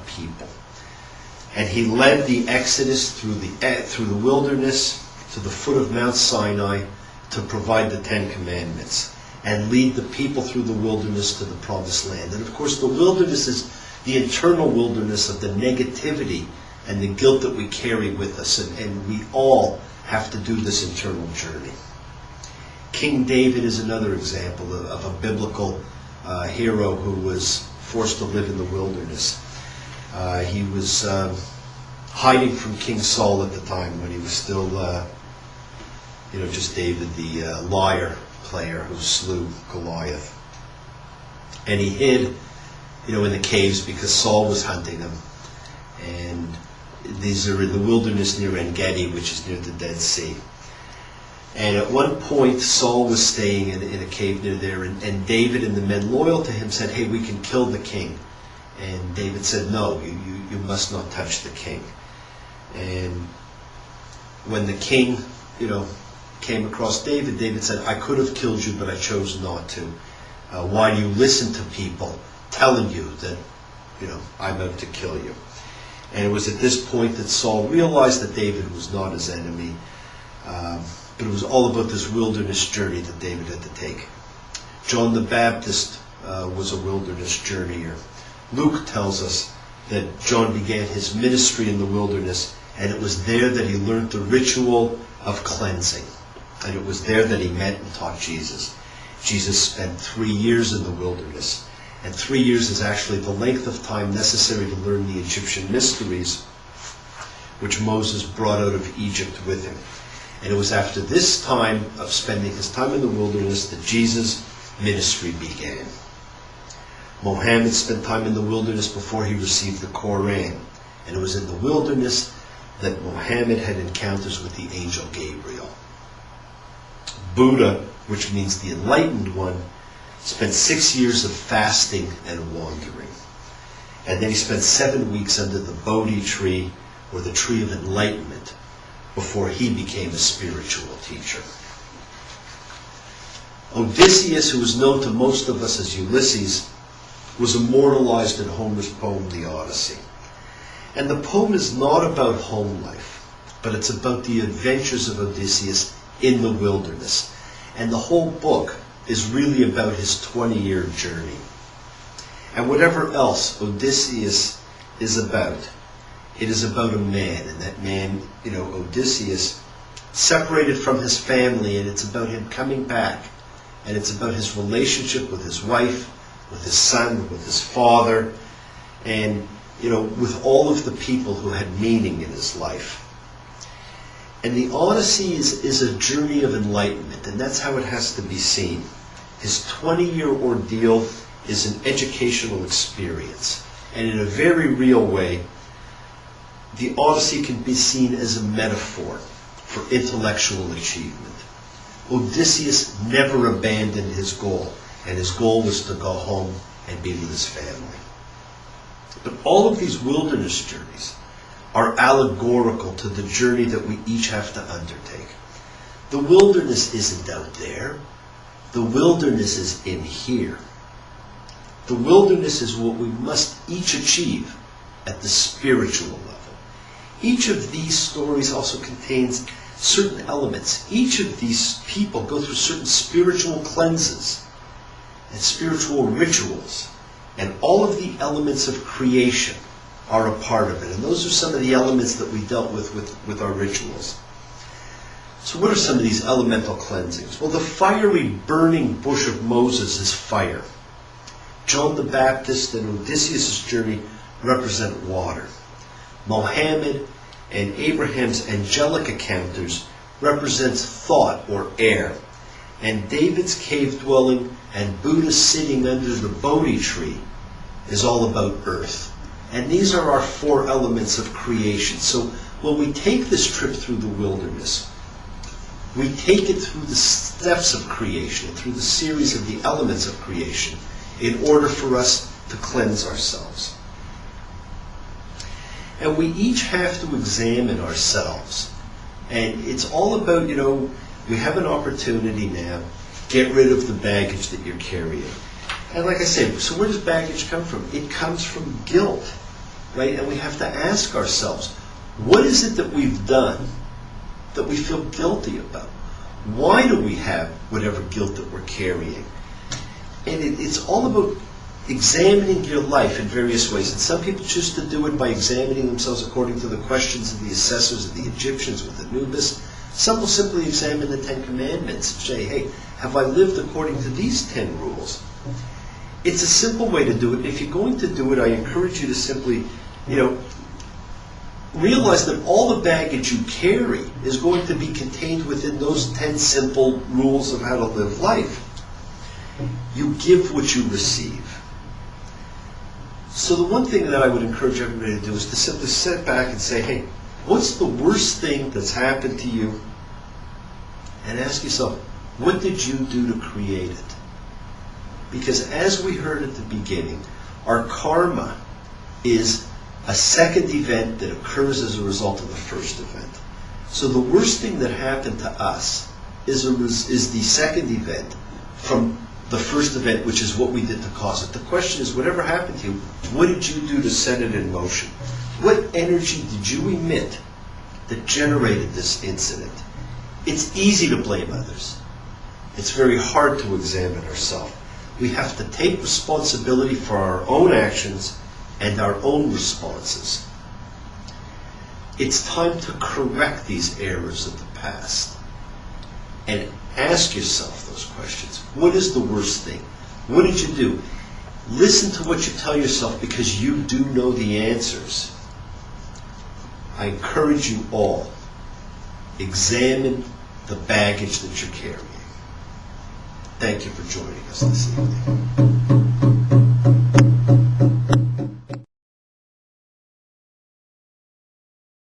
people. And he led the Exodus through the wilderness to the foot of Mount Sinai to provide the Ten Commandments and lead the people through the wilderness to the Promised Land. And of course the wilderness is the internal wilderness of the negativity and the guilt that we carry with us. And we all have to do this internal journey. King David is another example of a biblical hero who was forced to live in the wilderness. He was hiding from King Saul at the time when he was still, just David, the lyre player who slew Goliath. And he hid, in the caves because Saul was hunting him. And these are in the wilderness near En-Gedi, which is near the Dead Sea. And at one point, Saul was staying in a cave near there, and David and the men loyal to him said, "Hey, we can kill the king." And David said, "No, you must not touch the king." And when the king, came across David, David said, "I could have killed you, but I chose not to. Why do you listen to people telling you that, I'm out to kill you?" And it was at this point that Saul realized that David was not his enemy, but it was all about this wilderness journey that David had to take. John the Baptist was a wilderness journeyer. Luke tells us that John began his ministry in the wilderness, and it was there that he learned the ritual of cleansing. And it was there that he met and taught Jesus. Jesus spent 3 years in the wilderness. And 3 years is actually the length of time necessary to learn the Egyptian mysteries, which Moses brought out of Egypt with him. And it was after this time of spending his time in the wilderness that Jesus' ministry began. Mohammed spent time in the wilderness before he received the Quran. And it was in the wilderness that Mohammed had encounters with the angel Gabriel. Buddha, which means the enlightened one, spent 6 years of fasting and wandering. And then he spent 7 weeks under the Bodhi tree, or the tree of enlightenment, before he became a spiritual teacher. Odysseus, who is known to most of us as Ulysses, was immortalized in Homer's poem, The Odyssey. And the poem is not about home life, but it's about the adventures of Odysseus in the wilderness. And the whole book is really about his 20-year journey. And whatever else Odysseus is about, it is about a man, and that man, Odysseus, separated from his family, and it's about him coming back. And it's about his relationship with his wife, with his son, with his father, and, with all of the people who had meaning in his life. And the Odyssey is a journey of enlightenment, and that's how it has to be seen. His 20-year ordeal is an educational experience. And in a very real way, the Odyssey can be seen as a metaphor for intellectual achievement. Odysseus never abandoned his goal, and his goal was to go home and be with his family. But all of these wilderness journeys are allegorical to the journey that we each have to undertake. The wilderness isn't out there. The wilderness is in here. The wilderness is what we must each achieve at the spiritual level. Each of these stories also contains certain elements. Each of these people go through certain spiritual cleanses and spiritual rituals. And all of the elements of creation are a part of it. And those are some of the elements that we dealt with our rituals. So what are some of these elemental cleansings? Well, the fiery burning bush of Moses is fire. John the Baptist and Odysseus' journey represent water. Mohammed and Abraham's angelic encounters represents thought or air. And David's cave dwelling and Buddha sitting under the Bodhi tree is all about earth. And these are our 4 elements of creation. So when we take this trip through the wilderness, we take it through the steps of creation, through the series of the elements of creation, in order for us to cleanse ourselves. And we each have to examine ourselves. And it's all about, we have an opportunity now. Get rid of the baggage that you're carrying. And like I said, so where does baggage come from? It comes from guilt. right? And we have to ask ourselves, what is it that we've done that we feel guilty about? Why do we have whatever guilt that we're carrying? And it's all about examining your life in various ways. And some people choose to do it by examining themselves according to the questions of the assessors of the Egyptians with Anubis. Some will simply examine the 10 Commandments and say, hey, have I lived according to these 10 rules? It's a simple way to do it. If you're going to do it, I encourage you to simply, realize that all the baggage you carry is going to be contained within those 10 simple rules of how to live life. You give what you receive. So the one thing that I would encourage everybody to do is to simply sit back and say, hey, what's the worst thing that's happened to you? And ask yourself, what did you do to create it? Because as we heard at the beginning, our karma is a second event that occurs as a result of the first event. So the worst thing that happened to us is the second event from the first event, which is what we did to cause it. The question is, whatever happened to you, what did you do to set it in motion? What energy did you emit that generated this incident? It's easy to blame others. It's very hard to examine ourselves. We have to take responsibility for our own actions and our own responses. It's time to correct these errors of the past and ask yourself those questions. What is the worst thing? What did you do? Listen to what you tell yourself, because you do know the answers. I encourage you all, examine the baggage that you're carrying. Thank you for joining us this evening.